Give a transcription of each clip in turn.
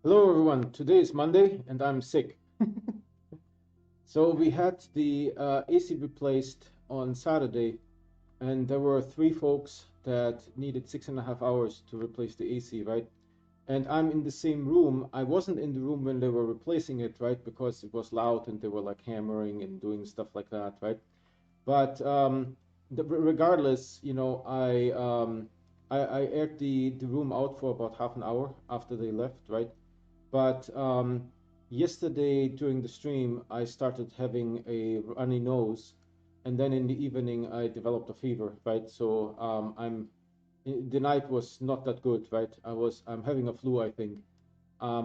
Hello everyone, today is Monday and I'm sick. So we had the AC replaced on Saturday and there were three folks that needed 6.5 hours to replace the AC, right? And I'm in the same room. I wasn't in the room when they were replacing it, right? Because it was loud and they were like hammering and doing stuff like that, right? But regardless, I aired the room out for about half an hour after they left, right? But yesterday during the stream, I started having a runny nose, and then in the evening I developed a fever, right? So the night was not that good, right? I'm having a flu, I think.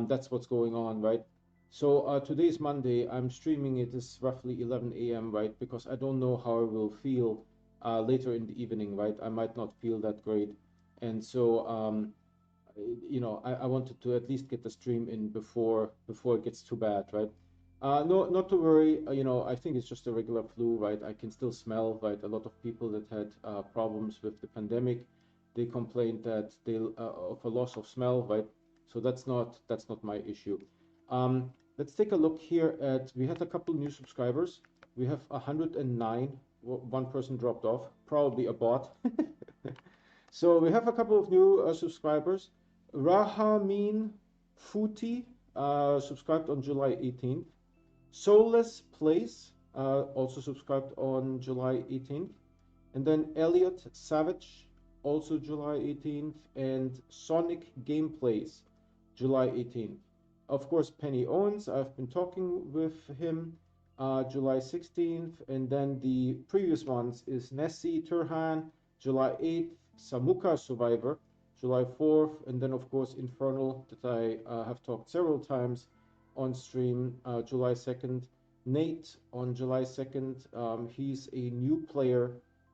That's what's going on, right? So today is Monday. I'm streaming it is roughly 11 a.m., right? Because I don't know how I will feel later in the evening, right? I might not feel that great, and so I wanted to at least get the stream in before it gets too bad, right? No, not to worry. I think it's just a regular flu, right? I can still smell, right? A lot of people that had problems with the pandemic, they complained that they of a loss of smell, right? So that's not my issue. Let's take a look here at. We had a couple new subscribers. We have 109. One person dropped off, probably a bot. So we have a couple of new subscribers. Rahamin Futi subscribed on July 18th. Soulless Place also subscribed on July 18th. And then Elliot Savage, also July 18th. And Sonic Gameplays, July 18th. Of course, Penny Owens, I've been talking with him, July 16th. And then the previous ones is Nessie Turhan, July 8th. Samuka Survivor, July 4th, and then of course Infernal that I have talked several times on stream, July 2nd. Nate on July 2nd, he's a new player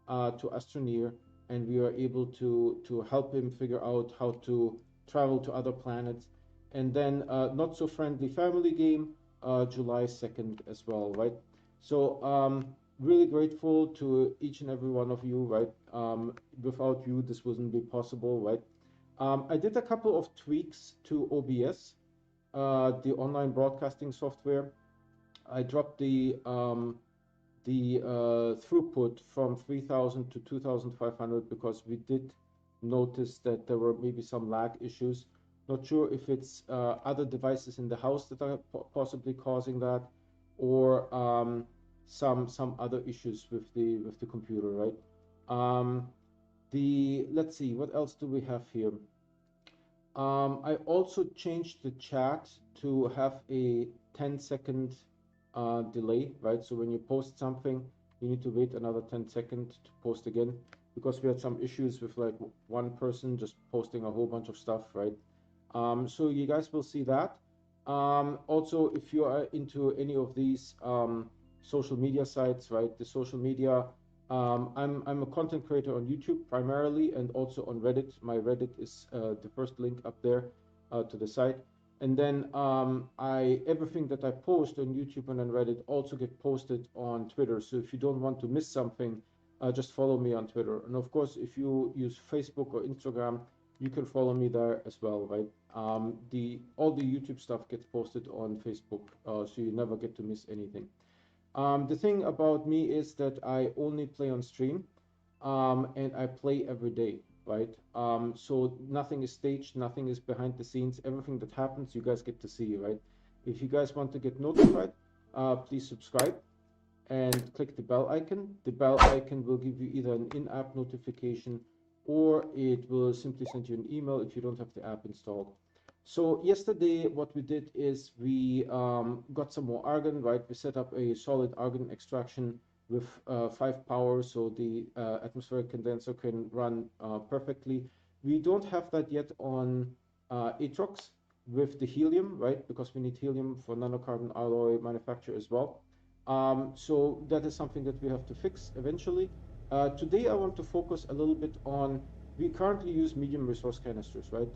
to Astroneer, and we are able to help him figure out how to travel to other planets. And then Not So Friendly Family Game, July 2nd as well, right? So really grateful to each and every one of you, right? Without you, this wouldn't be possible, right? I did a couple of tweaks to OBS, the online broadcasting software. I dropped the throughput from 3,000 to 2,500 because we did notice that there were maybe some lag issues. Not sure if it's other devices in the house that are possibly causing that, or some other issues with the computer, right? Let's see, what else do we have here? I also changed the chat to have a 10-second delay, right? So when you post something, you need to wait another 10 seconds to post again, because we had some issues with like one person just posting a whole bunch of stuff, right? So you guys will see that. Also, if you are into any of these social media sites, right? The social media, I'm a content creator on YouTube primarily, and also on Reddit. My Reddit is the first link up there to the site. And then everything that I post on YouTube and on Reddit also get posted on Twitter. So if you don't want to miss something, just follow me on Twitter. And of course, if you use Facebook or Instagram, you can follow me there as well, right? All the YouTube stuff gets posted on Facebook, so you never get to miss anything. The thing about me is that I only play on stream, and I play every day, right? So nothing is staged, nothing is behind the scenes. Everything that happens, you guys get to see, right? If you guys want to get notified, please subscribe and click the bell icon. The bell icon will give you either an in-app notification, or it will simply send you an email if you don't have the app installed. So yesterday, what we did is we got some more argon, right? We set up a solid argon extraction with 5 power, so the atmospheric condenser can run perfectly. We don't have that yet on Atrox with the helium, right? Because we need helium for nanocarbon alloy manufacture as well. So that is something that we have to fix eventually. Today I want to focus a little bit on, we currently use medium resource canisters, right?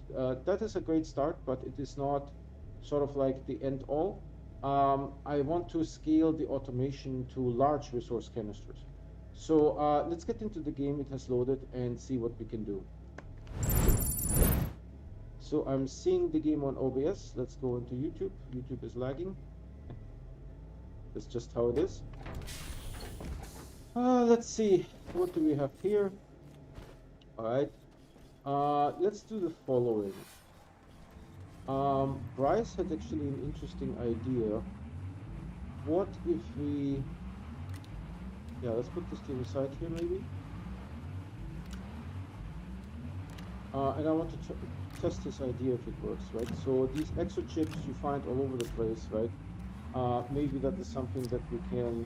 That is a great start, but it is not sort of like the end all. I want to scale the automation to large resource canisters. So let's get into the game. It has loaded and see what we can do. So I'm seeing the game on OBS. Let's go into YouTube. YouTube is lagging. That's just how it is. Let's see. What do we have here? All right. Let's do the following. Bryce had actually an interesting idea. What if we... Yeah, let's put this to the side here maybe. And I want to test this idea if it works, right? So these exo chips you find all over the place, right? Maybe that is something that we can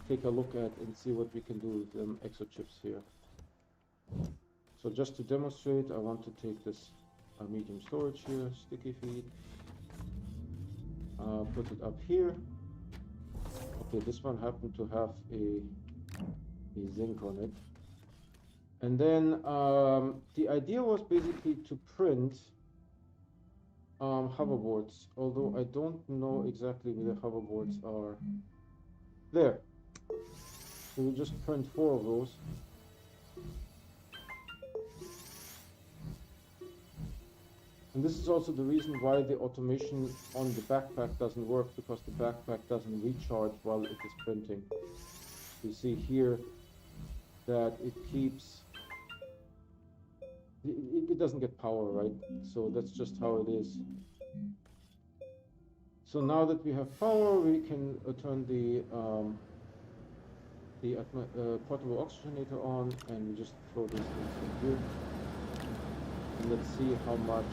take a look at and see what we can do with them exo chips here. So just to demonstrate, I want to take this medium storage here, sticky feed, put it up here. Okay, this one happened to have a zinc on it. And then the idea was basically to print hoverboards, although I don't know exactly where the hoverboards are. There. So we just print 4 of those. And this is also the reason why the automation on the backpack doesn't work, because the backpack doesn't recharge while it is printing. You see here that it keeps... It doesn't get power, right? So that's just how it is. So now that we have power, we can turn the portable oxygenator on, and we just throw this into here. And let's see how much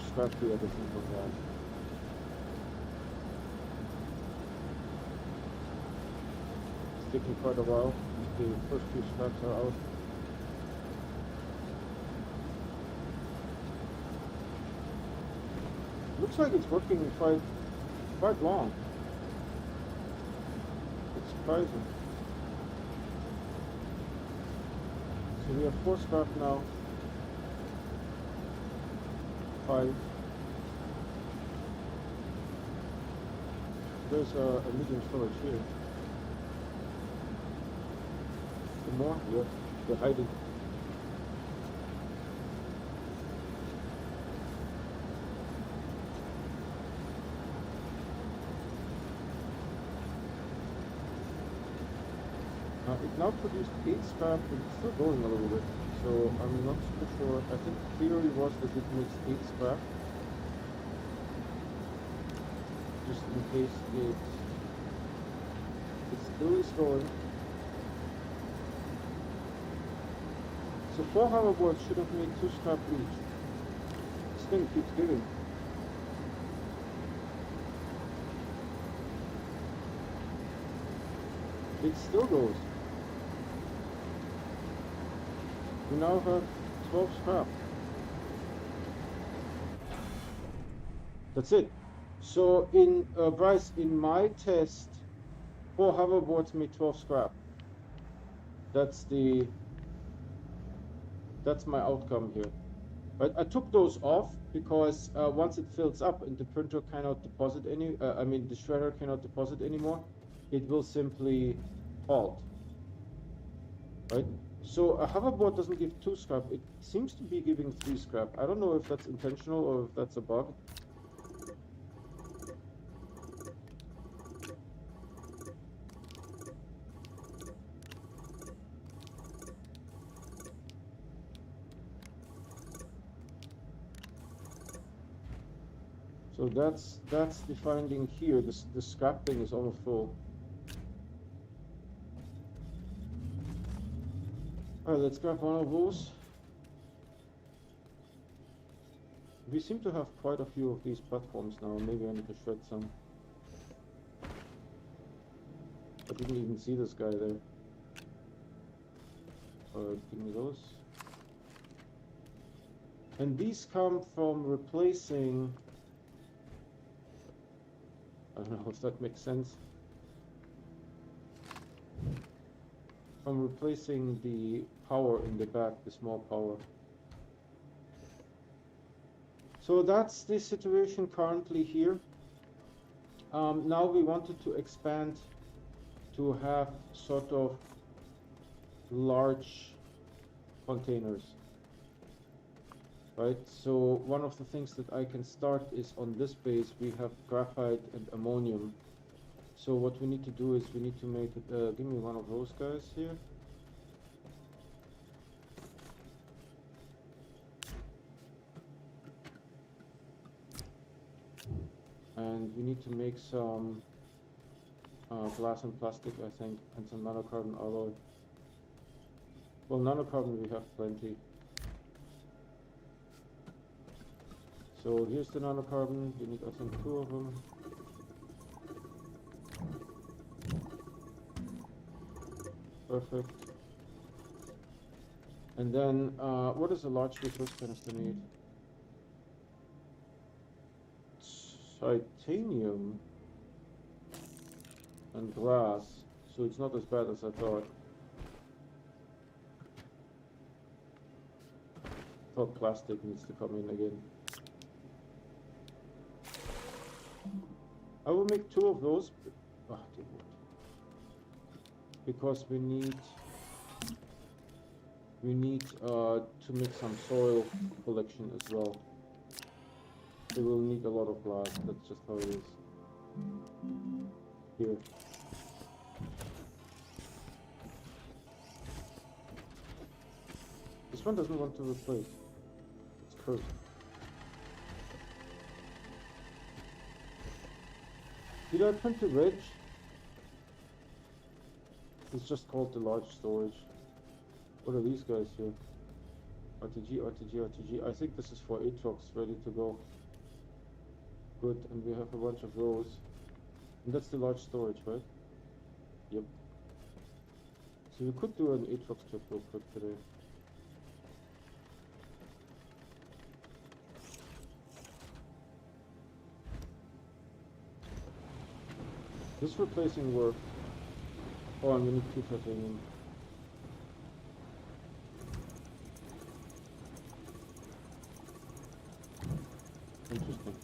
scrap we have from that. It's taking quite a while. The first 2 scraps are out. Looks like it's working quite long. It's surprising. So we have 4 scrap now. 5. There's a medium storage here. Some more? Yeah, they're hiding. It now produced 8 scrap, but it's still going a little bit. So I'm not super sure. I think the theory was that it makes 8 scrap. Just in case it still is going. So 4 hoverboards should have made 2 scrap each. This thing keeps giving. It still goes. We now have 12 scrap. That's it. So in Bryce, in my test, 4 hoverboards made 12 scrap. That's my outcome here. But I took those off because once it fills up and the printer cannot deposit the shredder cannot deposit anymore, it will simply halt. Right? So a hoverboard doesn't give 2 scrap. It seems to be giving 3 scrap. I don't know if that's intentional or if that's a bug. So that's the finding here. The scrap thing is almost full. Alright, let's grab one of those. We seem to have quite a few of these platforms now. Maybe I need to shred some. I didn't even see this guy there. Alright, give me those. And these come from replacing... I don't know if that makes sense. From replacing the power in the back, the small power. So that's the situation currently here. Now we wanted to expand to have sort of large containers. right? So one of the things that I can start is on this base we have graphite and ammonium. So what we need to do is we need to make it, give me one of those guys here. And we need to make some glass and plastic, I think, and some nanocarbon alloy. Well, nanocarbon we have plenty. So here's the nanocarbon, we need I think 2 of them. Perfect. And then, what does a large resource canister need? Titanium and glass, so it's not as bad as I thought. Thought plastic needs to come in again. I will make 2 of those, because we need to make some soil collection as well. We will need a lot of glass, that's just how it is. Here. This one doesn't want to replace. It's cursed. Did I print the ridge? It's just called the large storage. What are these guys here? RTG, RTG, RTG. I think this is for Aatrox, ready to go. Good, and we have a bunch of those. And that's the large storage, right? Yep. So we could do an Aatrox trip real quick today. This replacing work. Oh, I'm gonna need 2 titanium. Interesting.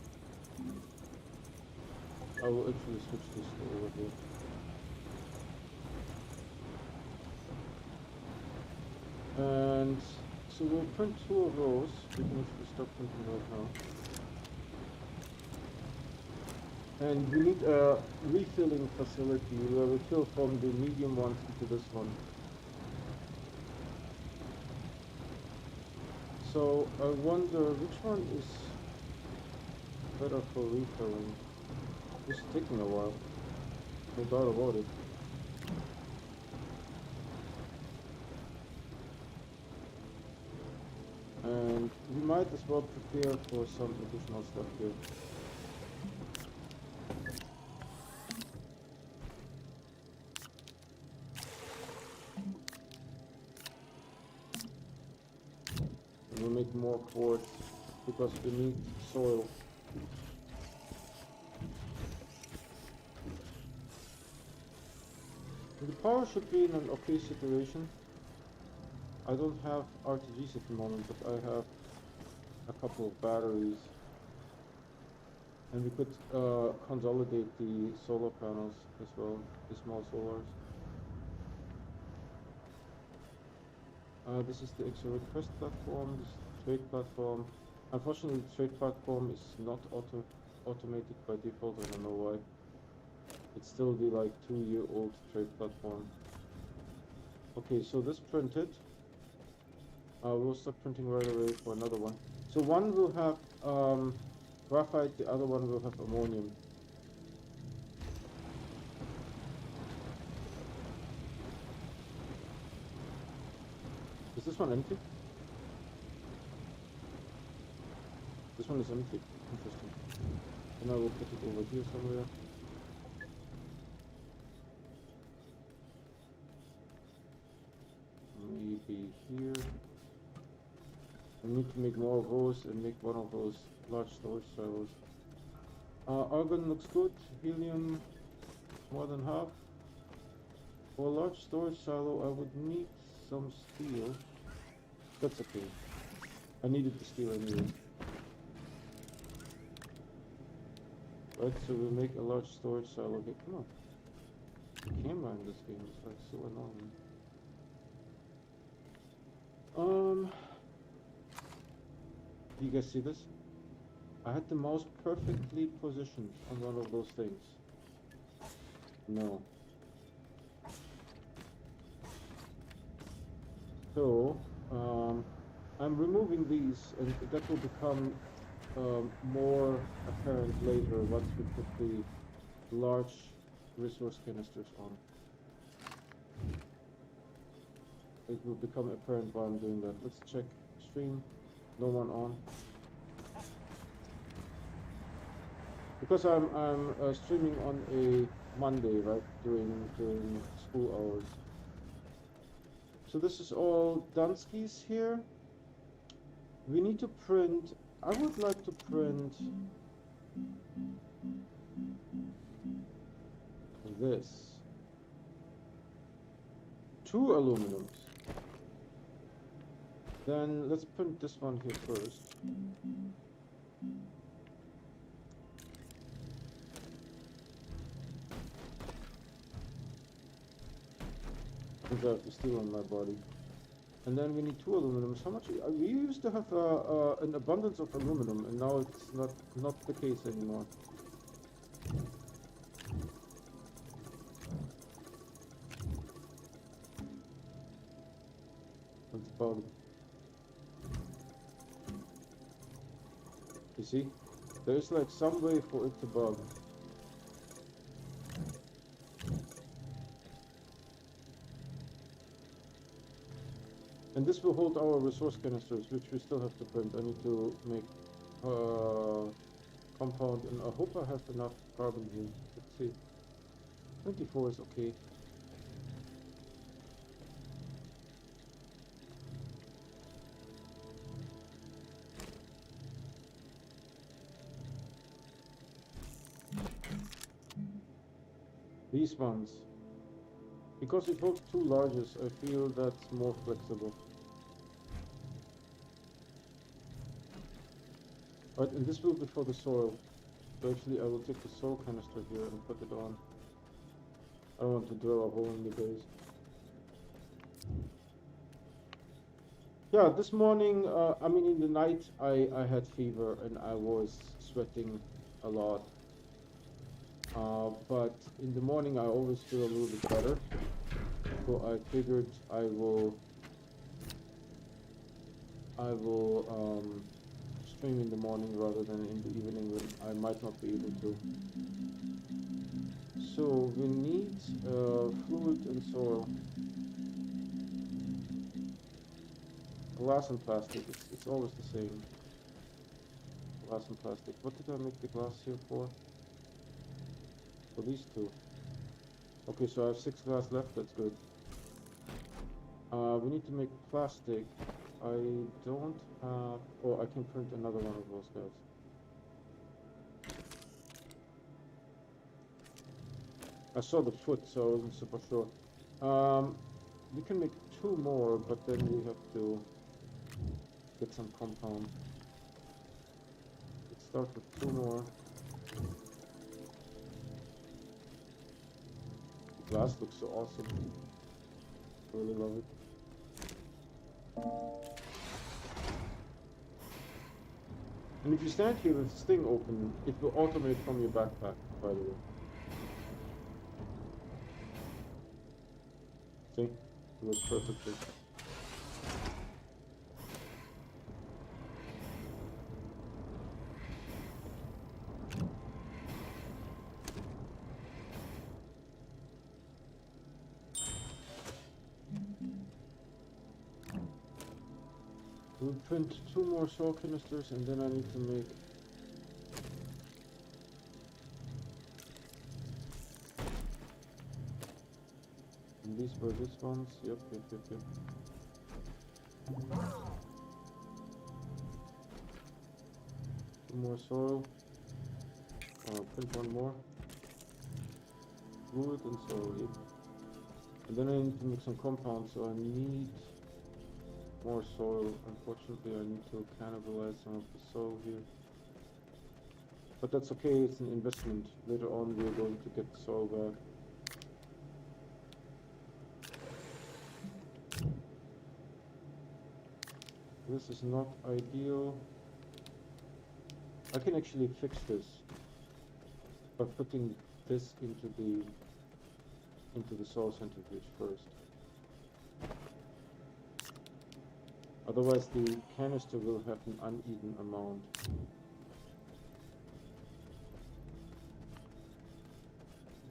I will actually switch this over here. And so we'll print 2 of those. We can actually start printing right now. And we need a refilling facility where we fill from the medium ones into this one. So I wonder which one is better for refilling. It's taking a while, no doubt about it. And we might as well prepare for some additional stuff here. And we'll make more quartz because we need soil. The power should be in an okay situation. I don't have RTGs at the moment, but I have a couple of batteries. And we could consolidate the solar panels as well, the small solars. This is the XO request platform, this is the trade platform. Unfortunately, the trade platform is not automated by default, I don't know why. It's still the like 2-year-old trade platform. Okay, so this printed. We'll start printing right away for another one. So one will have graphite, the other one will have ammonium. Is this one empty? This one is empty. Interesting. And I will put it over here somewhere. Maybe here. I need to make more of those and make one of those large storage silos. Argon looks good. Helium more than half. For a large storage silo I would need some steel. That's okay. I needed the steel anyway. Right, so we'll make a large storage silo here. Come on. The camera in this game is like so annoying. Do you guys see this? I had the mouse perfectly positioned on one of those things. No. So, I'm removing these, and that will become more apparent later once we put the large resource canisters on. It will become apparent while I'm doing that. Let's check stream. No one on. Because I'm streaming on a Monday, right, during school hours. So this is all Dunskies here. We need to print. I would like to print this. 2 aluminums. Then let's print this one here first. I have the steel on my body. And then we need 2 aluminums. How much? We used to have an abundance of aluminum, and now it's not the case anymore. Let's bug. You see? There's like some way for it to bug. And this will hold our resource canisters, which we still have to print. I need to make compound, and I hope I have enough carbon here. Let's see. 24 is okay. These ones. Because it holds 2 larges, I feel that's more flexible. Right, and this will be for the soil. So actually I will take the soil canister here and put it on. I don't want to drill a hole in the base. Yeah, this morning, I mean in the night, I had fever and I was sweating a lot. But in the morning I always feel a little bit better. So I figured I will stream in the morning rather than in the evening when I might not be able to. So we need fluid and soil. Glass and plastic, it's always the same. Glass and plastic. What did I make the glass here for? For these 2. Okay, so I have 6 glass left, that's good. We need to make plastic. I don't have... Oh, I can print another one of those guys. I saw the foot, so I wasn't super sure. We can make 2 more, but then we have to get some compound. Let's start with 2 more. The glass looks so awesome. I really love it. And if you stand here with this thing open, it will automate from your backpack, by the way. See? It works perfectly. We'll print 2 more soil canisters, and then I need to make and these were these ones. Yep. 2 more soil. Print 1 more. Fluid and soil, yep. And then I need to make some compound, so I need more soil. Unfortunately, I need to cannibalize some of the soil here. But that's okay, it's an investment. Later on, we're going to get the soil back. This is not ideal. I can actually fix this by putting this into the soil centrifuge first. Otherwise the canister will have an uneven amount.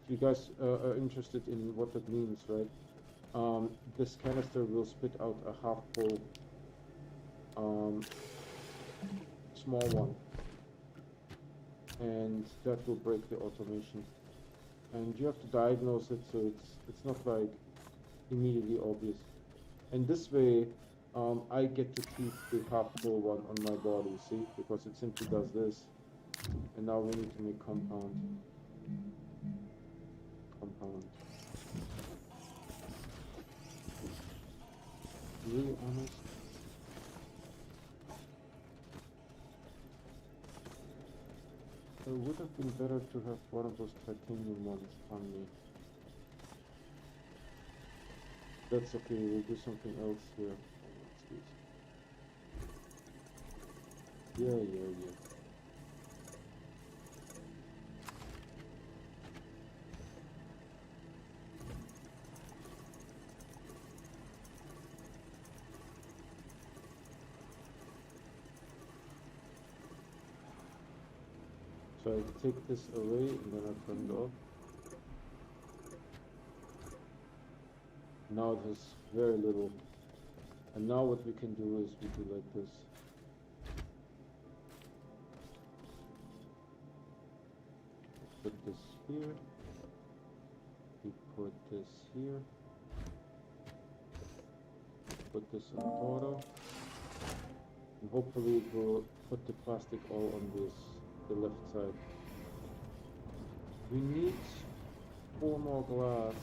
If you guys are interested in what that means, right? This canister will spit out a half full small one, and that will break the automation. And you have to diagnose it so it's not like immediately obvious. And this way, I get to keep the half full one on my body, see? Because it simply does this. And now we need to make compound. Really honest. It would have been better to have one of those titanium ones on me. That's okay, we'll do something else here. Yeah. So I take this away and then I turn it off. Now it has very little. And now what we can do is we do like this. Put this here. We put this here. Put this on auto. And hopefully it will put the plastic all on the left side. We need 4 more glass.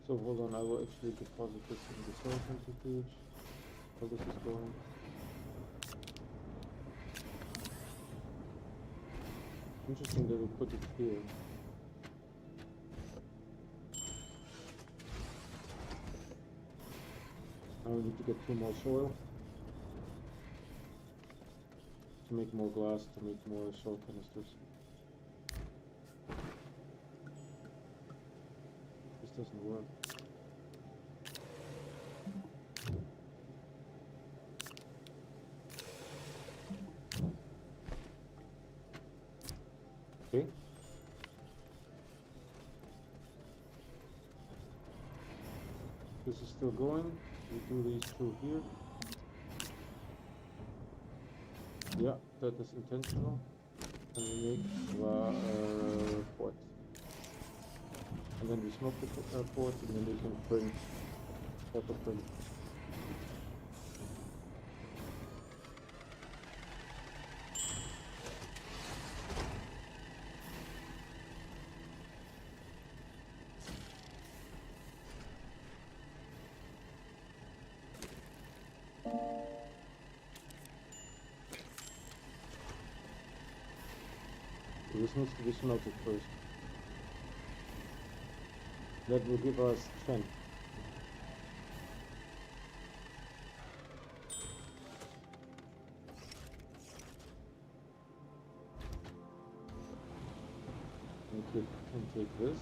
So hold on, I will actually deposit this in the soil centrifuge while this is going. Interesting that we put it here. Now we need to get 2 more soil to make more glass, to make more soil canisters. This doesn't work. Okay. This is still going. We do these 2 here. Yeah, that is intentional. And we make quartz. And then we smoke the quartz, and then we can print, auto print. So this needs to be smelted first. That will give us 10. We can take this,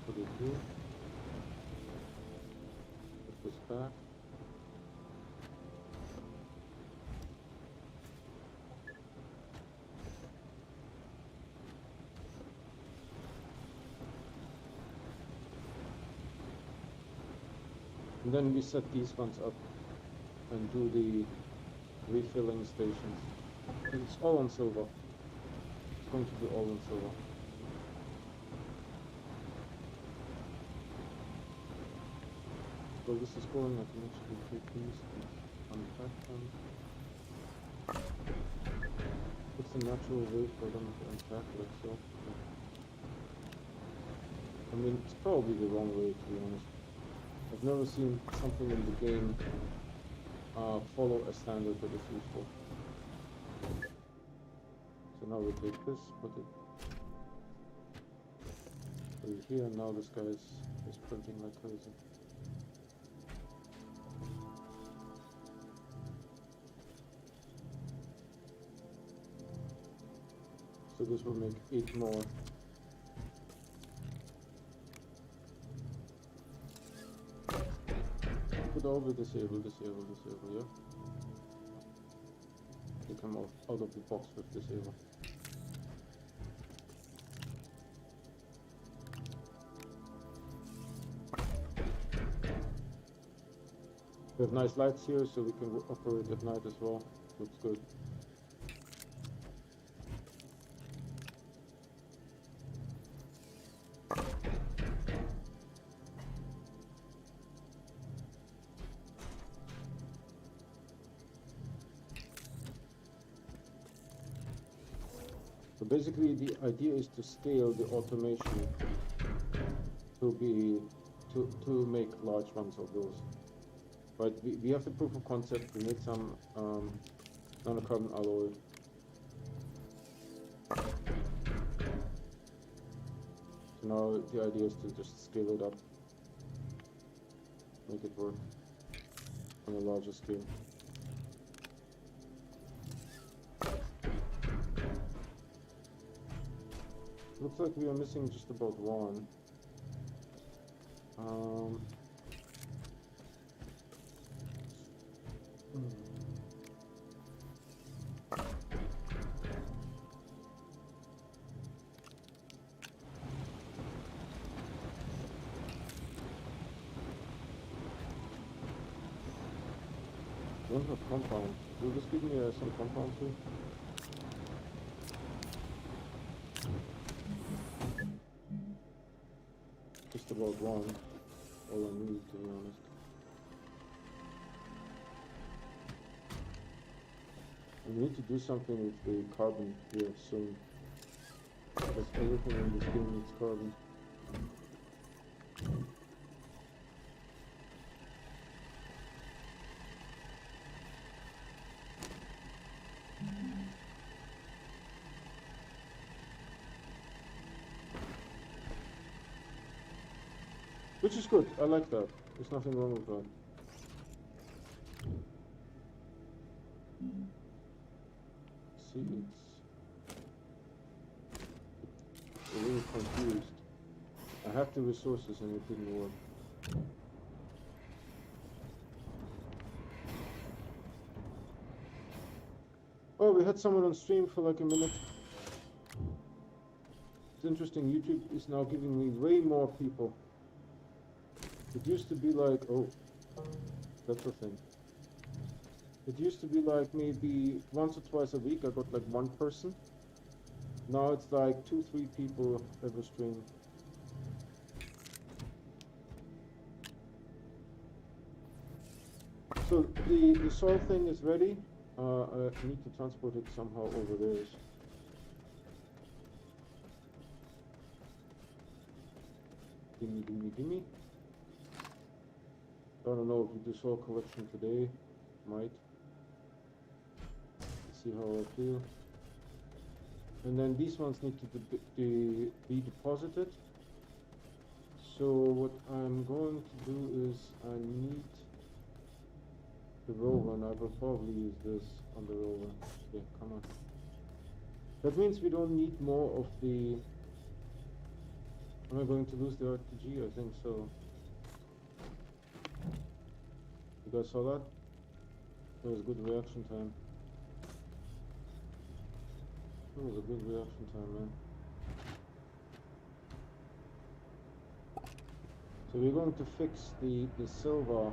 put it here, put this back. And then we set these ones up and do the refilling stations. And it's all on silver. It's going to be all on silver. So this is going, I can actually take these and unpack them. It's a natural way for them to unpack like so. I mean, it's probably the wrong way, to be honest. I've never seen something in the game follow a standard that is useful. So now we take this, put it here, and now this guy is printing like crazy. So this will make 8 more. Could all be disable, yeah? They come out of the box with disable. We have nice lights here, so we can operate at night as well. Looks good. So basically the idea is to scale the automation to make large ones of those. But we have the proof of concept. We made some nanocarbon alloy. So now the idea is to just scale it up, make it work on a larger scale. Looks like we are missing just about one. Don't have compound. Will this give me some compound too? Just about one. All I need, to be honest. We need to do something with the carbon here soon. Because everything in this game needs carbon. Which is good, I like that. There's nothing wrong with that. See, I'm really confused. I have the resources and it didn't work. Oh, we had someone on stream for like a minute. It's interesting, YouTube is now giving me way more people. It used to be like, oh, that's the thing. It used to be like maybe once or twice a week I got like one person. Now it's like 2-3 people every stream. So the soil thing is ready. I need to transport it somehow over there. Gimme. I don't know if we do soil collection today. Might. See how I feel. And then these ones need to be deposited. So what I'm going to do is I need the rover, and I will probably use this on the rover. Yeah, come on. That means we don't need more of the... Am I going to lose the RTG? I think so. You guys saw that? That was good reaction time. That was a good reaction time, man. So we're going to fix the silver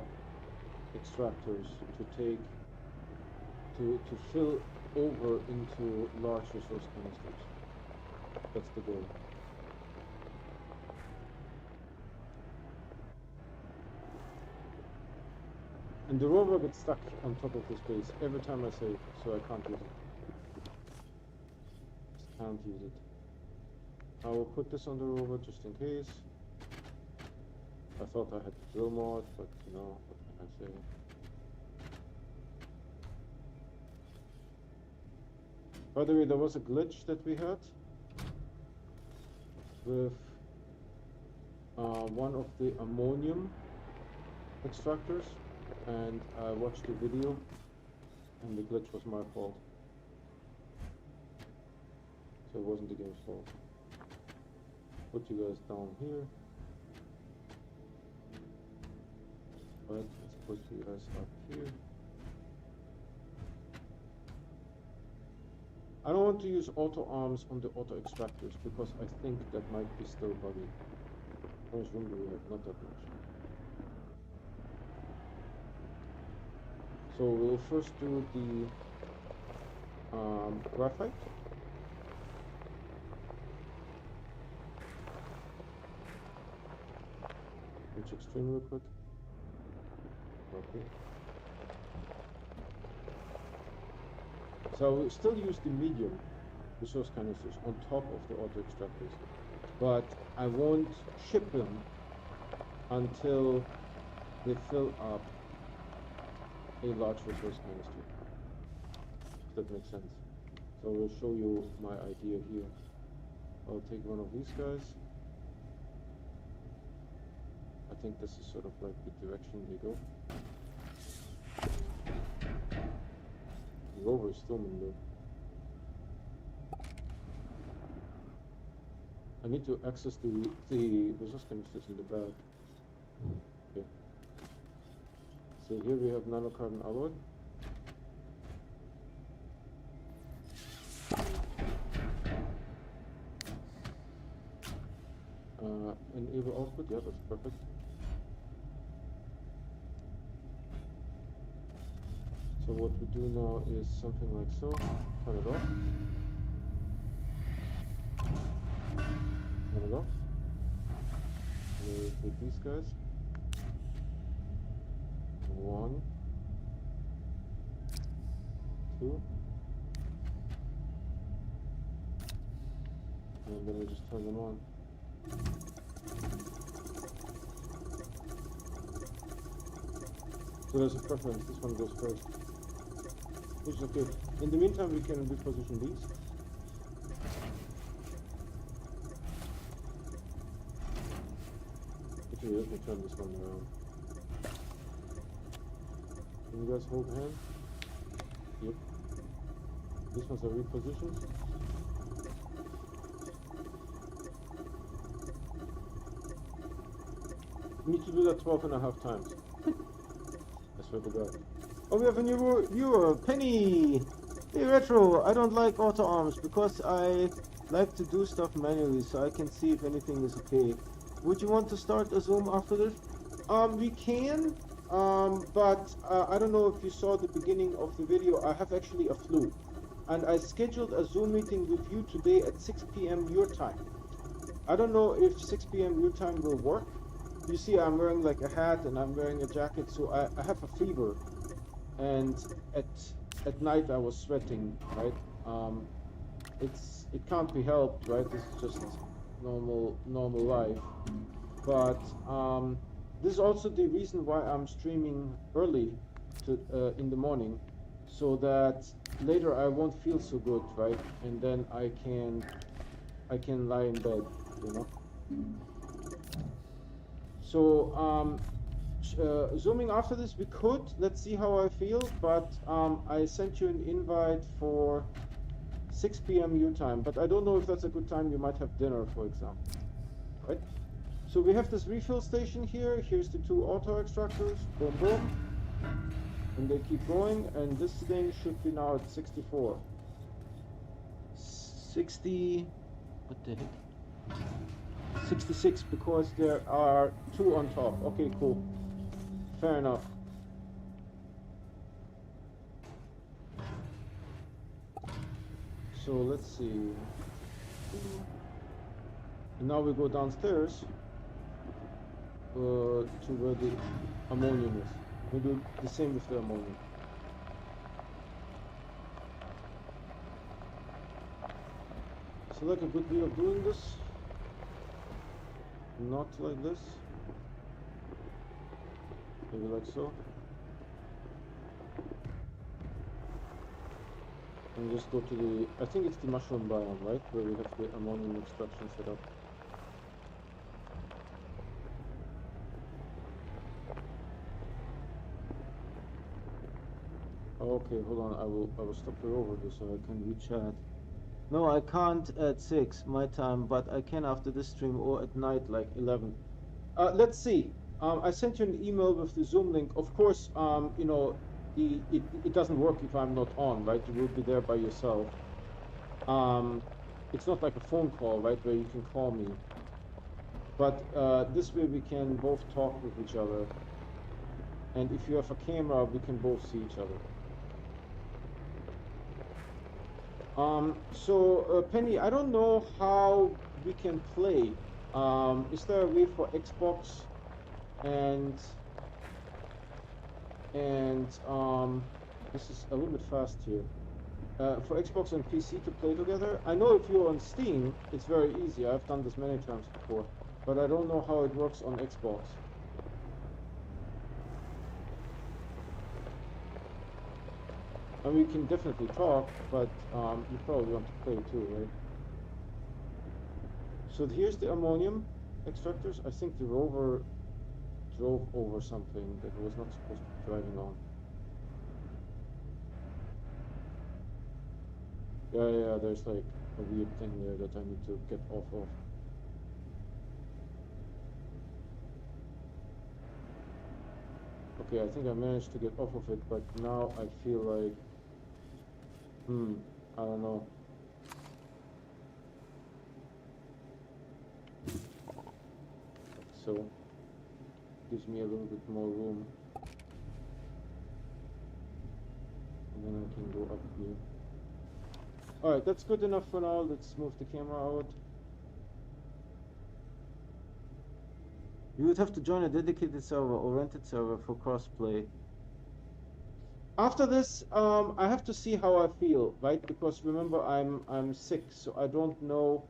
extractors to fill over into large resource canisters. That's the goal. And the rover gets stuck on top of this base every time I save, so I can't use it. Just can't use it. I will put this on the rover just in case. I thought I had the drill mod, but you know, what can I say? By the way, there was a glitch that we had with one of the ammonium extractors, and I watched the video, and the glitch was my fault. So it wasn't the game's fault. Put you guys down here. Right, let's put you guys up here. I don't want to use auto arms on the auto extractors because I think that might be still buggy. How much room do we have? Not that much. So we'll first do the graphite. Which extreme real quick. Okay. So I will still use the medium resource canisters on top of the auto extractors, but I won't ship them until they fill up a large resource canister, if that makes sense. So I will show you my idea here. I'll take one of these guys. I think this is sort of like the direction they go. The rover is still in there. I need to access the resource canisters in the back. Okay. So here we have nanocarbon alloy. Enable output, yeah, that's perfect. So what we do now is something like so. Turn it off. Turn it off. And then we take these guys. 1, 2. And then we just turn them on. So there's a preference, this one goes first. Which is okay. In the meantime, we can reposition these. Actually, let me turn this one around. Can you guys hold hand? Yep. These ones are repositioned. You need to do that 12.5 times. I swear to God. Oh, we have a new viewer, Penny! Hey Retro, I don't like auto arms because I like to do stuff manually so I can see if anything is okay. Would you want to start a Zoom after this? We can, but I don't know if you saw the beginning of the video. I have actually a flu. And I scheduled a Zoom meeting with you today at 6 p.m. your time. I don't know if 6 p.m. your time will work. You see, I'm wearing like a hat and I'm wearing a jacket, so I have a fever. And at night I was sweating, right? It can't be helped, right? This is just normal life. But this is also the reason why I'm streaming early in the morning, so that later I won't feel so good, right? And then I can lie in bed, you know. So zooming after this, we could. Let's see how I feel. But I sent you an invite for 6 p.m. your time. But I don't know if that's a good time. You might have dinner, for example. Right? So we have this refill station here. Here's the 2 auto extractors. Boom, boom. And they keep going. And this thing should be now at 64. 60. What the heck? 66, because there are 2 on top. Okay, cool. Fair enough. So let's see. And now we go downstairs to where the ammonium is. We do the same with the ammonium. So like a good way of doing this. Not like this. Maybe like so. And just go to the, I think it's the mushroom biome, right? Where we have the ammonium extraction set up. Okay, hold on, I will stop the over here so I can read chat. No, I can't at 6 my time, but I can after this stream or at night like 11. Let's see. I sent you an email with the Zoom link. Of course, you know, it doesn't work if I'm not on, right? You will be there by yourself. Um, it's not like a phone call, right, where you can call me. But this way we can both talk with each other. And if you have a camera, we can both see each other. Penny, I don't know how we can play. Is there a way for Xbox and this is a little bit fast here. For Xbox and PC to play together? I know if you're on Steam, it's very easy. I've done this many times before, but I don't know how it works on Xbox. And we can definitely talk, but you probably want to play too, right? So here's the ammonium extractors. I think the rover drove over something that it was not supposed to be driving on. Yeah, there's like a weird thing there that I need to get off of. Okay, I think I managed to get off of it, but now I feel like, I don't know. So, gives me a little bit more room. And then I can go up here. Alright, that's good enough for now. Let's move the camera out. You would have to join a dedicated server or rented server for crossplay. After this, I have to see how I feel, right? Because remember, I'm sick, so I don't know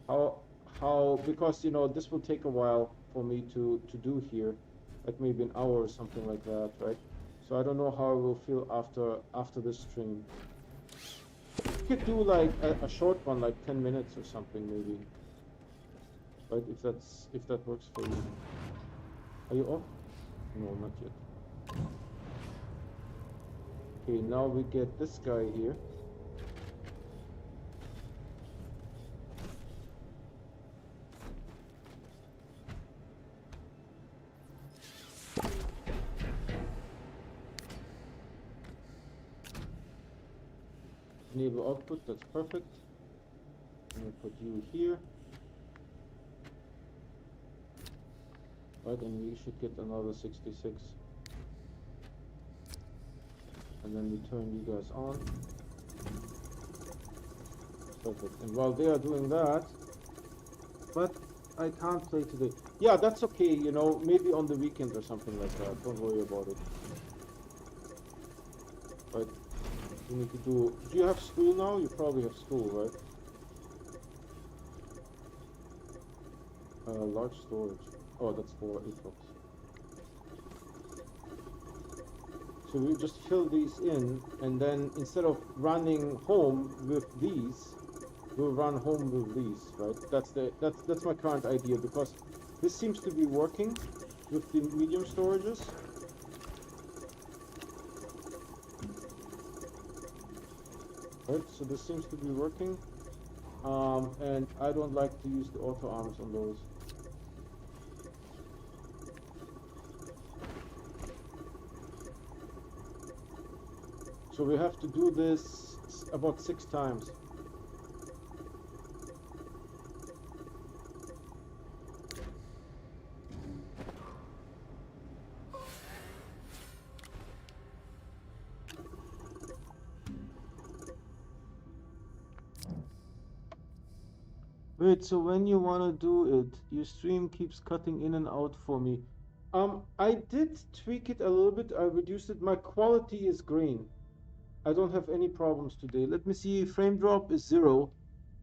how because you know this will take a while for me to do here, like maybe an hour or something like that, right? So I don't know how I will feel after this stream. You could do like a short one, like 10 minutes or something, maybe. Right? If that works for you. Are you off? No, not yet. Okay, now we get this guy here. Enable output, that's perfect. I'm gonna put you here. Right, and we should get another 66. And then we turn you guys on. Perfect. And while they are doing that, but I can't play today. Yeah, that's okay, you know, maybe on the weekend or something like that. Don't worry about it. Right. You need to do you have school now? You probably have school, right? Large storage. Oh, that's for AFOX. So we just fill these in, and then instead of running home with these, we'll run home with these, right? That's my current idea, because this seems to be working with the medium storages. Right, so this seems to be working, and I don't like to use the auto arms on those. So we have to do this about 6 times. Wait, so when you want to do it, your stream keeps cutting in and out for me. I did tweak it a little bit. I reduced it. My quality is green. I don't have any problems today. Let me see. Frame drop is 0.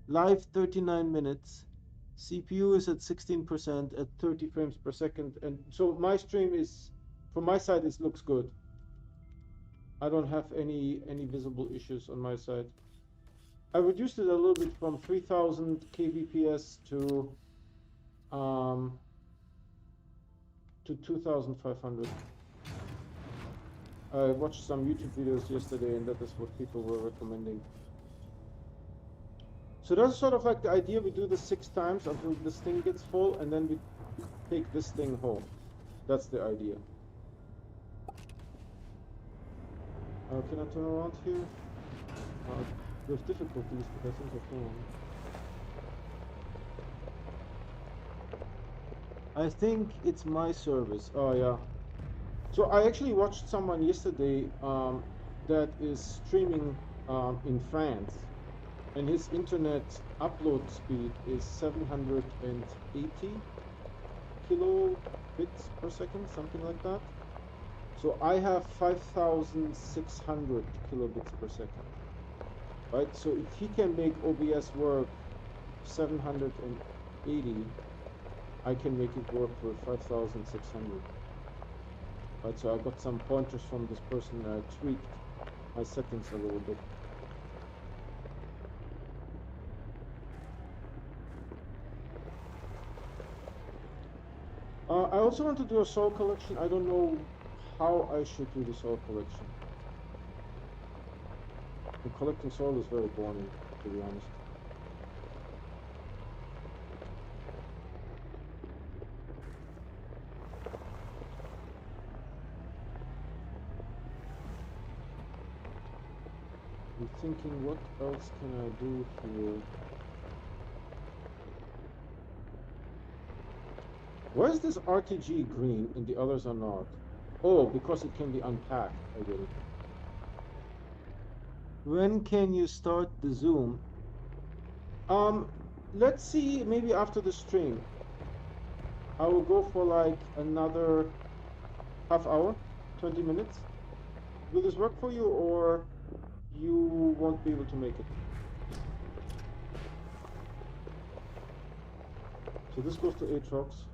Live 39 minutes. CPU is at 16% at 30 frames per second. And so my stream is, from my side, it looks good. I don't have any visible issues on my side. I reduced it a little bit from 3000 kbps to 2500. I watched some YouTube videos yesterday, and that is what people were recommending. So that's sort of like the idea. We do this 6 times until this thing gets full, and then we take this thing home. That's the idea. Can I turn around here? There's difficulties, but I think I can. I think it's my service. Oh yeah. So I actually watched someone yesterday that is streaming in France, and his internet upload speed is 780 kilobits per second, something like that. So I have 5,600 kilobits per second, right? So if he can make OBS work 780, I can make it work for 5,600. Right, so I got some pointers from this person, and I tweaked my settings a little bit. I also want to do a soul collection. I don't know how I should do the soul collection. And collecting soul is very boring, to be honest. I'm thinking, what else can I do here? Why is this RTG green and the others are not? Oh, because it can be unpacked. I get it. When can you start the Zoom? Let's see, maybe after the stream. I will go for like another half hour, 20 minutes. Will this work for you, or you won't be able to make it? So this goes to Aatrox.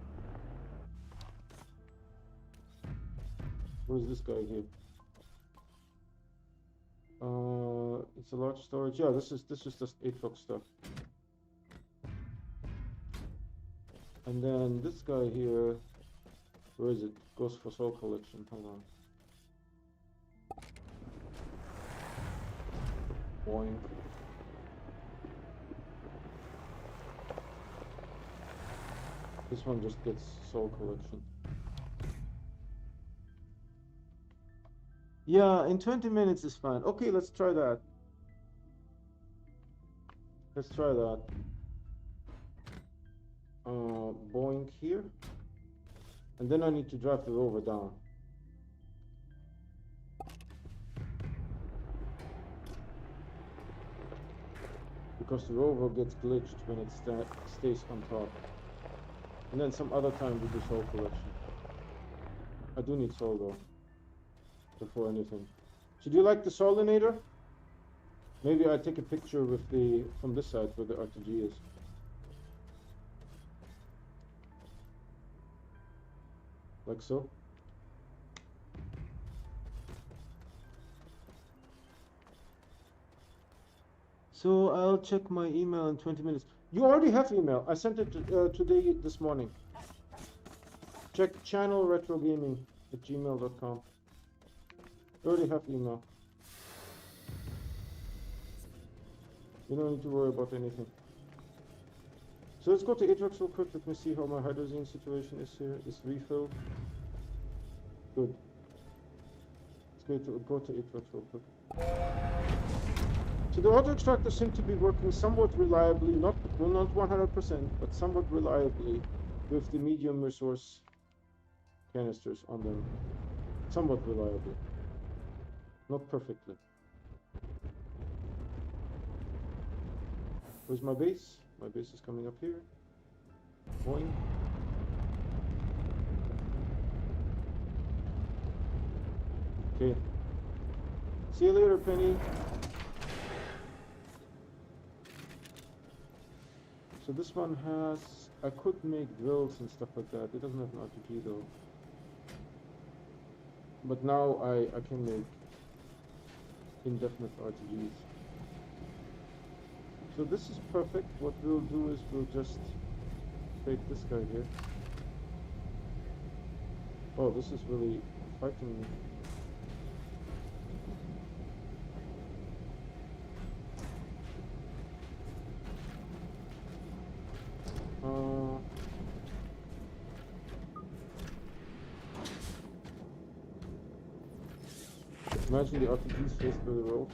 Where's this guy here? It's a large storage. Yeah, this is just Aatrox stuff. And then this guy here, where is it? Goes for soul collection. Hold on. Boing. This one just gets soul collection. Yeah, in 20 minutes is fine. Okay, let's try that. Let's try that. Boing here. And then I need to drive the rover down. Because the rover gets glitched when it stays on top. And then some other time we do soul collection. I do need soul though, before anything. So do you like the solinator? Maybe I take a picture with from this side where the RTG is. Like so. So I'll check my email in 20 minutes. You already have email. I sent it today, this morning. Check channelretrogaming@gmail.com. You already have email. You don't need to worry about anything. So let's go to Aatrox real quick. Let me see how my hydrazine situation is here. Is refilled. Good. Let's go to Aatrox real quick. So the auto extractors seem to be working somewhat reliably, not 100%, but somewhat reliably with the medium resource canisters on them. Somewhat reliably. Not perfectly. Where's my base? My base is coming up here. Boing. Okay. See you later, Penny. So this one has... I could make drills and stuff like that. It doesn't have an RPG though. But now I can make indefinite RTGs. So this is perfect. What we'll do is we'll just take this guy here. Oh, this is really fighting me. Imagine the RTG's face for the roll.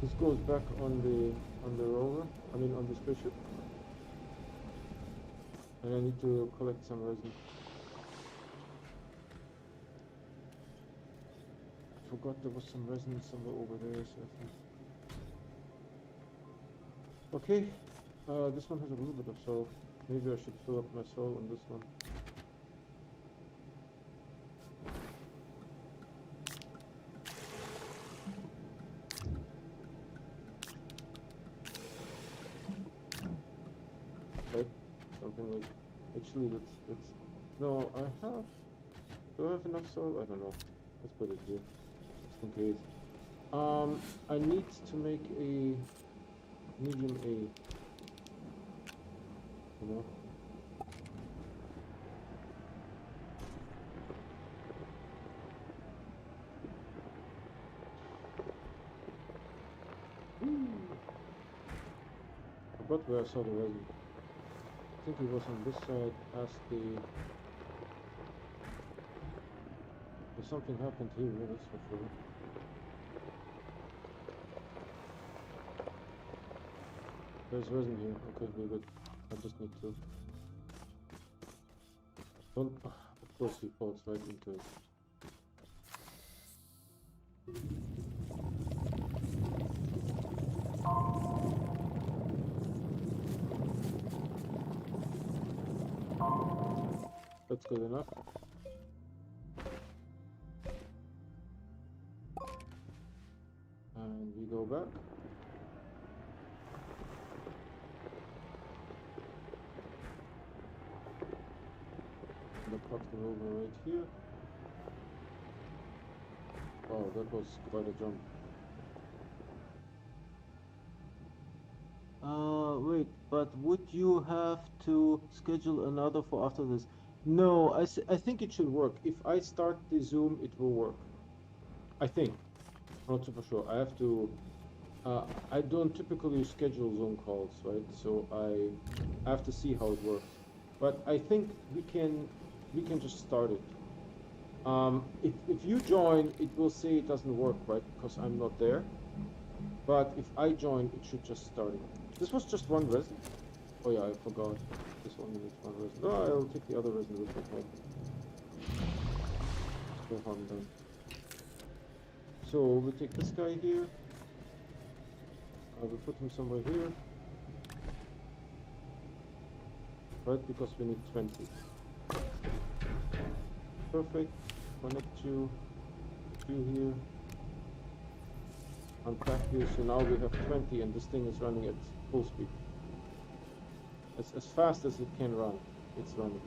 This goes back on the rover, I mean on the spaceship. And I need to collect some resin. I forgot there was some resin somewhere over there, so I think. Okay, this one has a little bit of soil. Maybe I should fill up my soil on this one. Right, something like. Actually, let's. No, I have. Do I have enough soil? I don't know. Let's put it here, just in case. I need to make a medium A. You know. I forgot where I saw the resin. I think it was on this side past the... There's something happened here, that's for sure. There's resin here. Okay, we're good. I just need to... Don't... Of course he falls right into it. That's good enough. And we go back. And I park the rover right here. Wow, that was quite a jump. Wait, but would you have to schedule another for after this? No, I think it should work. If I start the Zoom, it will work. I think. I'm not super sure. I have to... I don't typically schedule Zoom calls, right? So I have to see how it works. But I think we can just start it. If you join, it will say it doesn't work, right? Because I'm not there. But if I join, it should just start it. This was just one resin. Oh yeah, I forgot. This only needs one resin. Oh, I'll take the other resin with me. No harm done. So we take this guy here. I will put him somewhere here. Right, because we need 20. Perfect. Connect you here. Unpack here, so now we have 20 and this thing is running at full speed. As fast as it can run, it's running.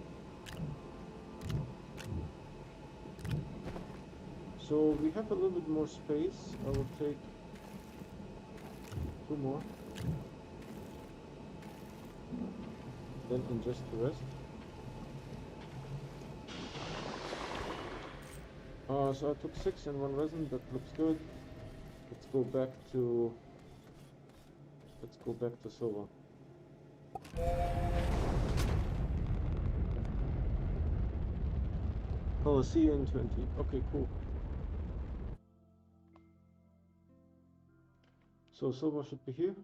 So we have a little bit more space. I will take 2 more. Then ingest the rest. So I took 6 and 1 resin, that looks good. Let's go back to silver. Oh, see you in 20. Okay, cool. So silver should be here.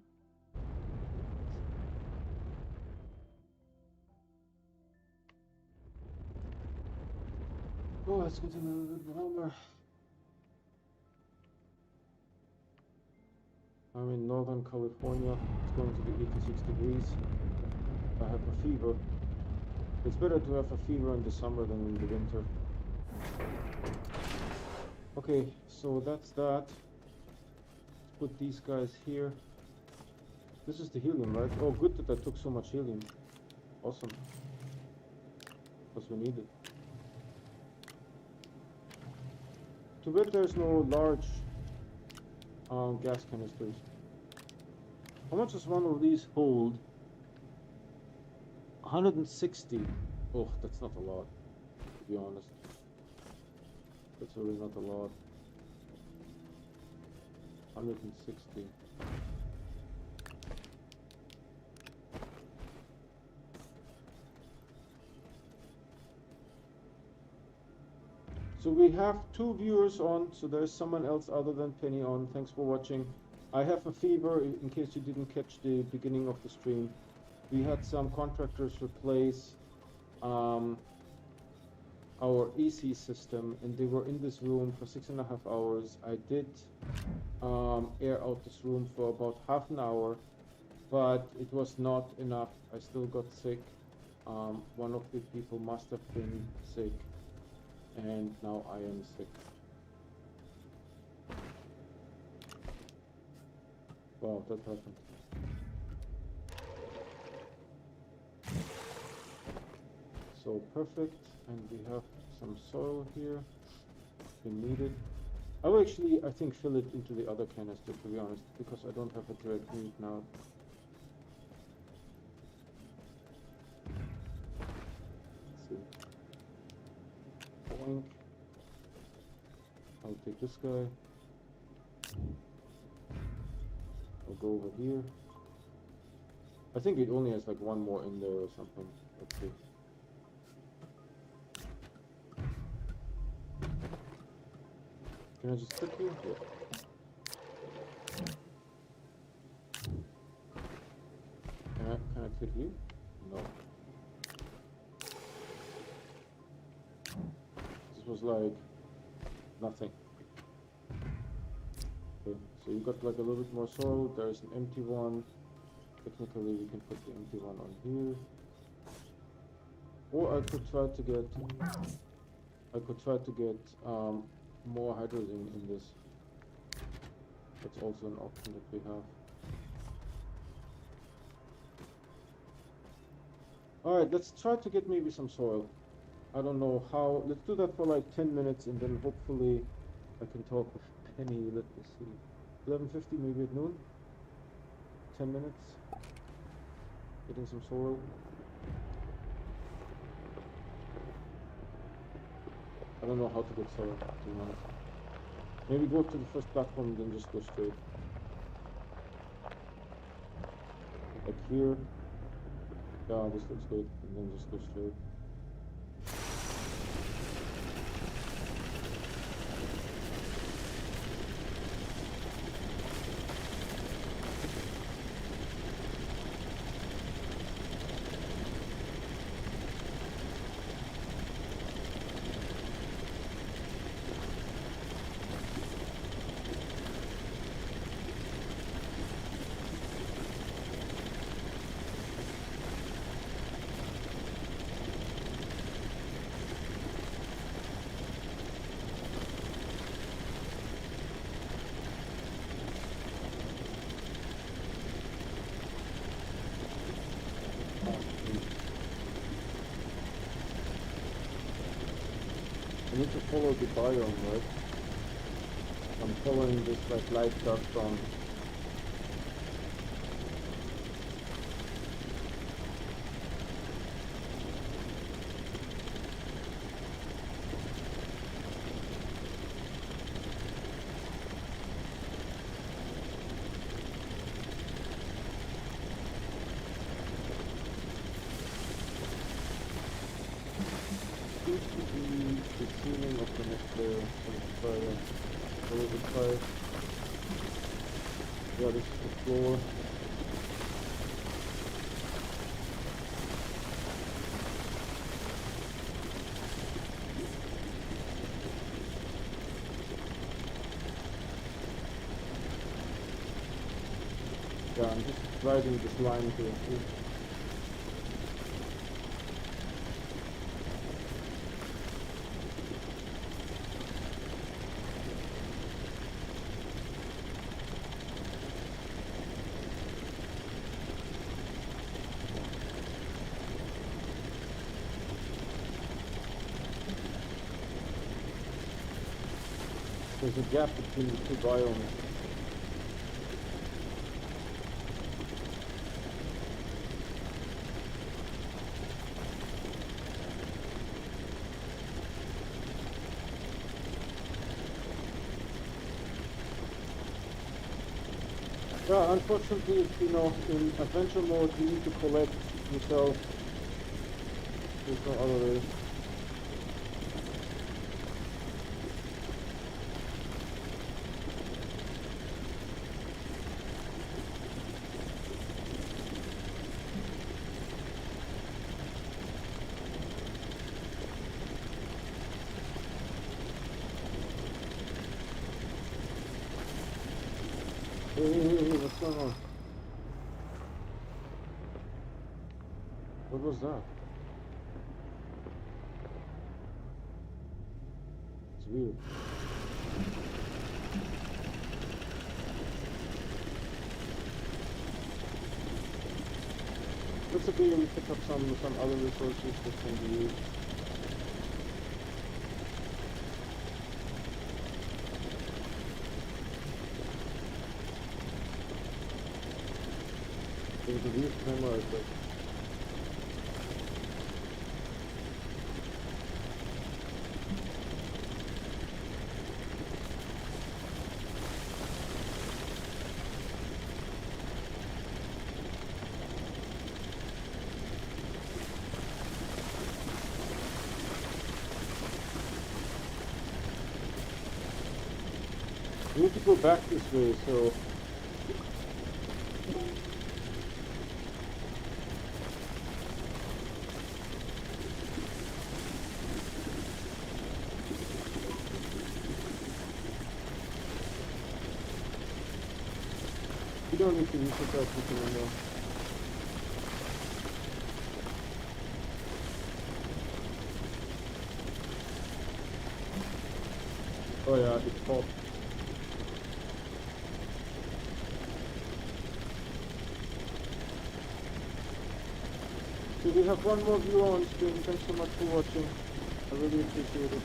Oh, it's getting a little bit warmer. I'm in Northern California. It's going to be 86 degrees. I have a fever. It's better to have a fever in the summer than in the winter. Okay, so that's that. Let's put these guys here. This is the helium, right? Oh, good that I took so much helium. Awesome. Because we need it. Too bad there's no large gas canisters. How much does one of these hold? 160. Oh, that's not a lot, to be honest. That's really not a lot. 160. So we have 2 viewers on, so there's someone else other than Penny on. Thanks for watching. I have a fever, in case you didn't catch the beginning of the stream. We had some contractors replace our AC system, and they were in this room for 6.5 hours. I did air out this room for about half an hour, but it was not enough. I still got sick. One of the people must have been sick, and now I am sick. Wow, that happened. So perfect, and we have some soil here if we need it. I will actually, I think, fill it into the other canister, to be honest, because I don't have a direct need now. Let's see. Boink. I'll take this guy. I'll go over here. I think it only has like one more in there or something. Let's see. Can I just click here? Yeah. Can I click you? No. This was like nothing. Okay, so you got like a little bit more soil. There's an empty one. Technically, we can put the empty one on here. Or I could try to get more hydrogen in this. That's also an option that we have. Alright, let's try to get maybe some soil. I don't know how. Let's do that for like 10 minutes, and then hopefully I can talk with Penny. Let me see. 11:50, maybe at noon. 10 minutes. Getting some soil. I don't know how to get soil, to be honest. Maybe go to the first platform and then just go straight. Like here. Yeah, this looks good. And then just go straight. I need to follow the biome, right? I'm following this like light dark brown. Seems to be the ceiling of the next layer. So we will try. Yeah, this is the floor. Yeah, I'm just riding this line here. There's a gap between the two biomes. Yeah, unfortunately, you know, in adventure mode, you need to collect yourself. There's no other way. Hey, what's going on? What was that? It's weird. It's okay, we pick up some other resources that can be used. There's a weird camera, it's like, we need to go back this way, so we don't need to research that anymore. Oh yeah, it's fault. So we have one more viewer on stream. Thanks so much for watching. I really appreciate it.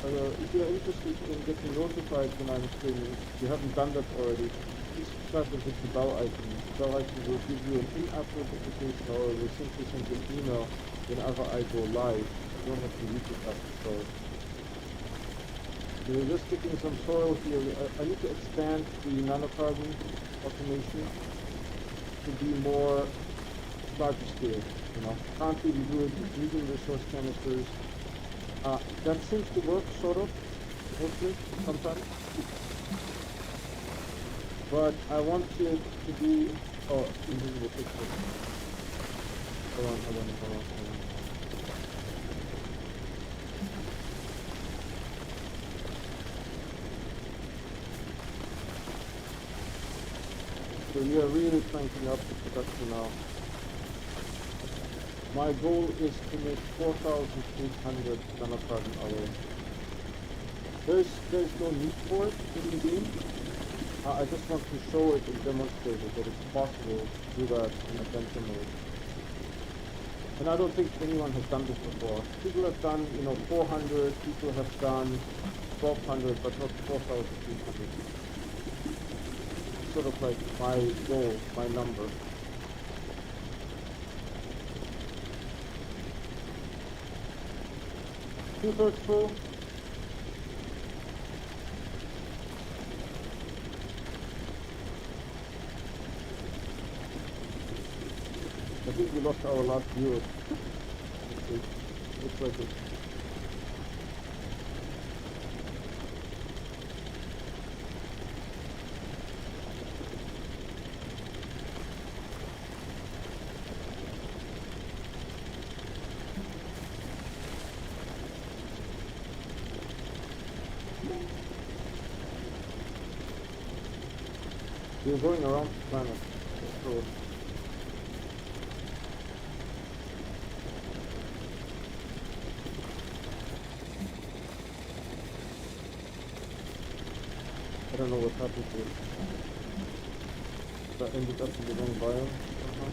If you're interested in getting notified when I'm streaming, if you haven't done that already, please subscribe and hit the bell icon. The bell icon will give you an in-app notification or will simply send you an email whenever I go live. You don't have to use it as the source. We're just sticking some soil here. I need to expand the nanocarbon automation to be more larger scale, you know. Currently we do it using resource canisters. That seems to work, sort of, mostly, sometimes. But I want it to be, oh, invisible picture. Hold on. So we are really cranking up the production now. My goal is to make 4,800 nanocarbon alloy. There's no need for it in the game. I just want to show it and demonstrate it that it's possible to do that in adventure mode. And I don't think anyone has done this before. People have done, 400, people have done 1,200, but not 4,800. Sort of like my goal, my number. Two-thirds full. I think we lost our last viewer. Looks like it. We're going around the planet. So I don't know what happened to it. That ended up in the wrong biome somehow.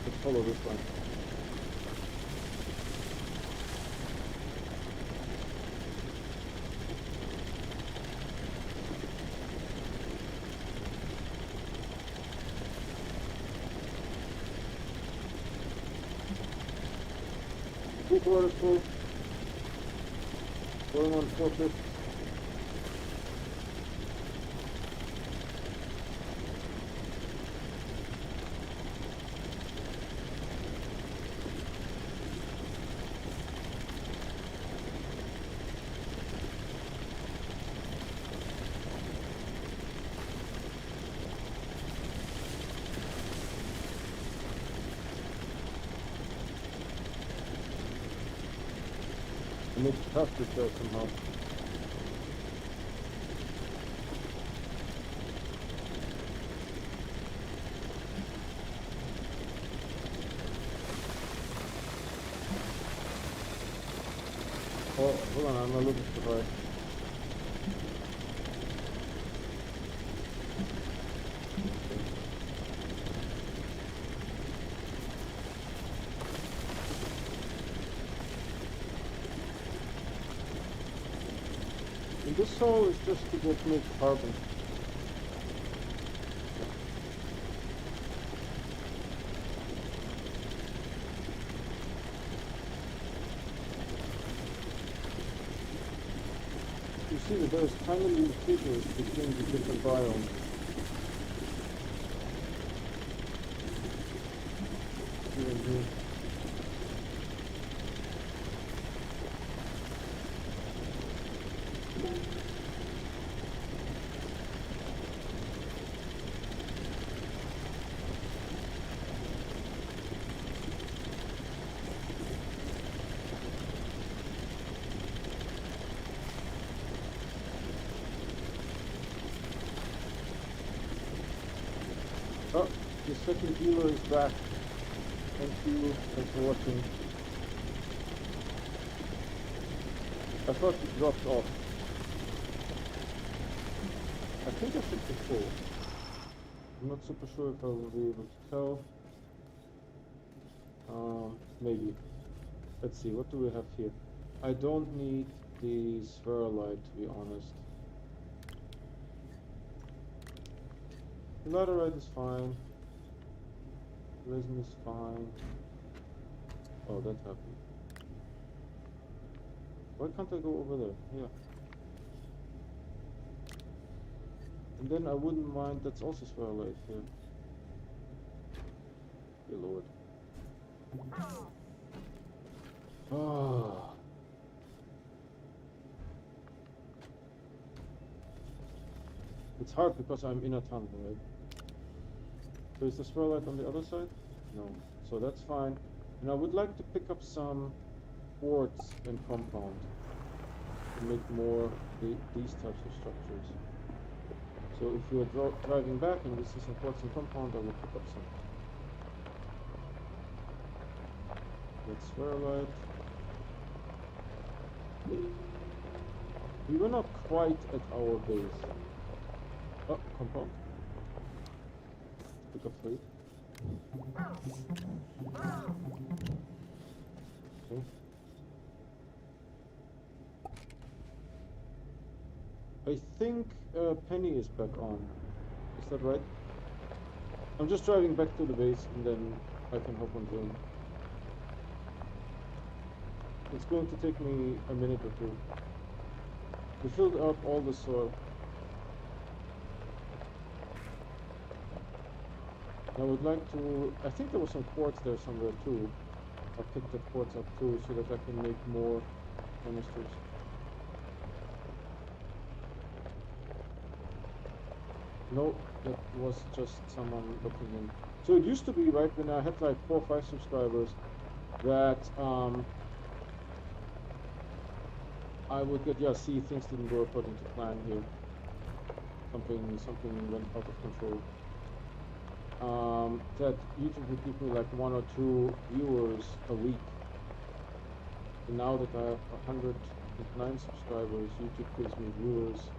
Let's follow this one. Deep water full. Going on 450. I need to touch this there somehow. Oh, hold on, I'm a little bit surprised. And this hole is just to get make carbon. You see that there's tiny little fissures between the different biomes. Here and here. Oh, the second viewer is back. Thank you. Thanks for watching. I thought it dropped off. I think I should be full. I'm not super sure if I will be able to tell. Maybe. Let's see, what do we have here? I don't need the spherolite, to be honest. The laterite is fine. Resin is fine. Oh, that happened. Why can't I go over there? Yeah. And then I wouldn't mind, that's also spherolite here. Dear Lord. Ah. It's hard because I'm in a tunnel, right? So is the spherolite on the other side? No. So that's fine. And I would like to pick up some quartz and compound to make more these types of structures. So if you're driving back and you see some quartz and compound, I will pick up some. That's spherolite. We were not quite at our base. Oh, compound. Pick up 3. Okay. I think Penny is back on. Is that right? I'm just driving back to the base and then I can hop on Zoom. It's going to take me a minute or two. We filled up all the soil. I would like to, I think there was some quartz there somewhere too. I'll pick the quartz up too so that I can make more canisters. No, that was just someone looking in. So it used to be, right, when I had like 4 or 5 subscribers, that I would get, yeah, see, things didn't go according to plan here. Something went out of control. That YouTube would give me like 1 or 2 viewers a week. And now that I have 109 subscribers, YouTube gives me viewers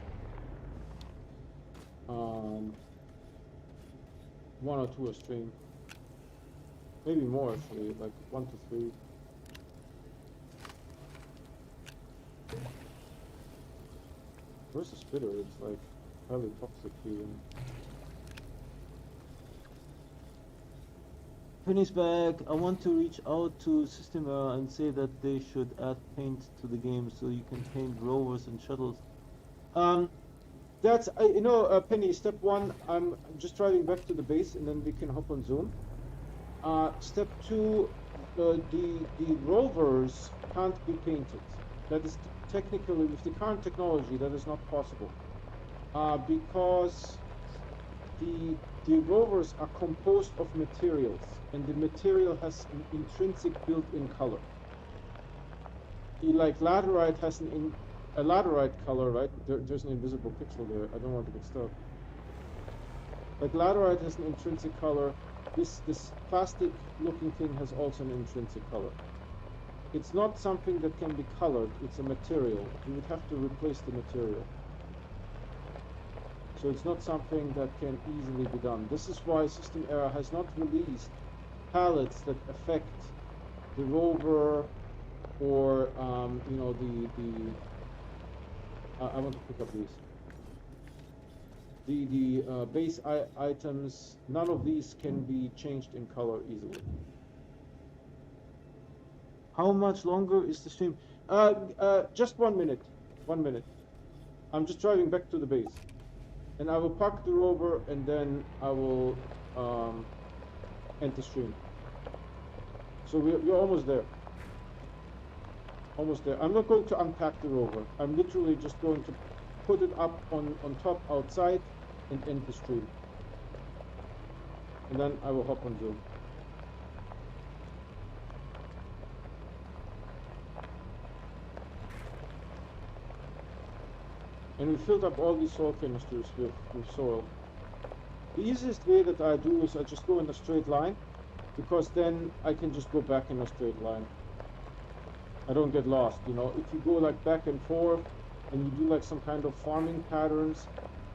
1 or 2 a stream. Maybe more actually, like 1 to 3. Where's the spitter? It's like highly toxic feeling. Penny's back. I want to reach out to Systema and say that they should add paint to the game so you can paint rovers and shuttles. That's Penny. Step one, I'm just driving back to the base, and then we can hop on Zoom. Step two, the rovers can't be painted. That is technically, with the current technology, that is not possible, because the rovers are composed of materials, and the material has an intrinsic built-in color. Like laterite has a laterite color, right? There's an invisible pixel there. I don't want to get stuck. Like laterite has an intrinsic color. This plastic-looking thing has also an intrinsic color. It's not something that can be colored. It's a material. You would have to replace the material. So it's not something that can easily be done. This is why System Era has not released palettes that affect the rover or I want to pick up these. The base items. None of these can be changed in color easily. How much longer is the stream? Just 1 minute. 1 minute. I'm just driving back to the base. And I will park the rover, and then I will end the stream. So we're almost there. Almost there. I'm not going to unpack the rover. I'm literally just going to put it up on top outside and end the stream. And then I will hop on Zoom. And we filled up all these soil canisters with soil. The easiest way that I do is I just go in a straight line, because then I can just go back in a straight line. I don't get lost, you know. If you go like back and forth and you do like some kind of farming patterns,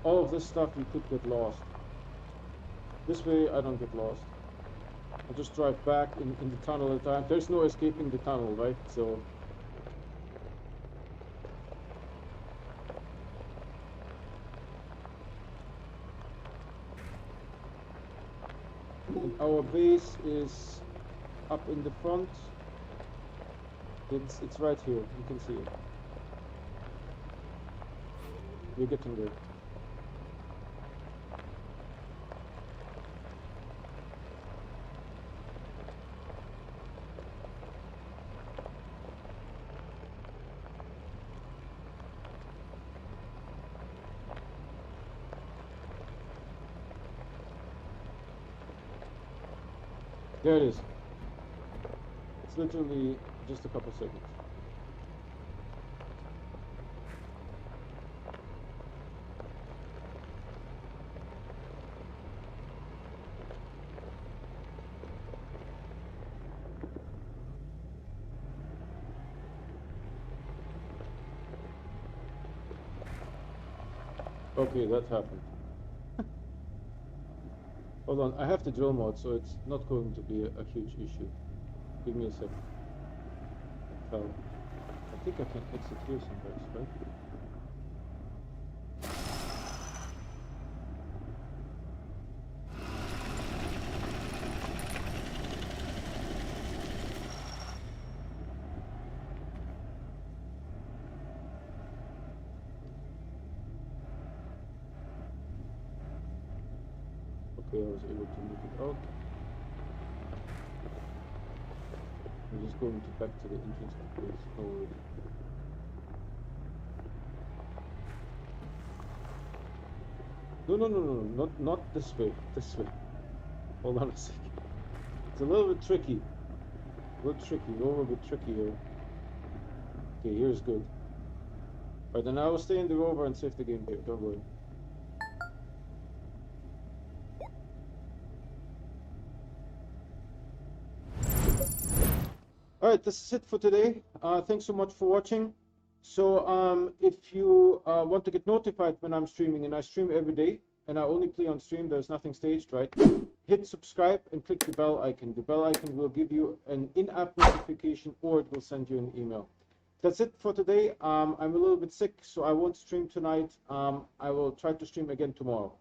all of this stuff you could get lost. This way I don't get lost. I just drive back in the tunnel at a time. There's no escaping the tunnel, right? So our base is up in the front. It's right here. You can see it. We're getting there. There it is. It's literally just a couple seconds. Okay, that happened. Hold on, I have the drill mode, so it's not going to be a huge issue. Give me a second. I think I can exit here sometimes, right? Okay, I was able to move it out. I'm just going back to the entrance of the base. No worries. No, not this way. This way. Hold on a second. It's a little bit tricky. A little bit tricky here. Okay, here's good. Alright, then I will stay in the rover and save the game here. Don't worry. Alright, this is it for today. Thanks so much for watching. So if you want to get notified when I'm streaming, and I stream every day, and I only play on stream, there's nothing staged, right? Hit subscribe and click the bell icon. The bell icon will give you an in-app notification, or it will send you an email. That's it for today. I'm a little bit sick, so I won't stream tonight. I will try to stream again tomorrow.